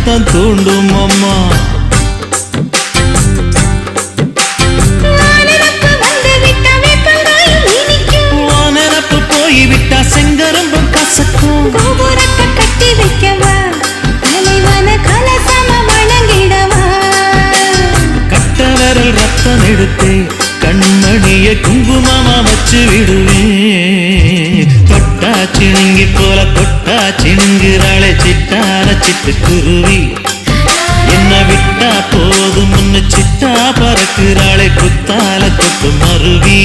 ரத்தம் தூண்டும் அம்மா. வானரப்பு போய்விட்டா செங்கரும்பும் கசக்கும். கோபுரத்தை கட்டி வைக்கவா, தலைவன கலசம வணங்கிடவா. கட்ட விரல் ரத்தம் எடுத்தே கண்மணிய குங்குமமா வச்சு விடுவேன். தொட்டா சிணுங்கி போல தொட்டா சிணுங்குறாளே சிட்டார சிட்டு குருவி. என்ன விட்டா போதும் முன்னு சிட்டா பறக்குறாளே குத்தால கொட்டு மருவி.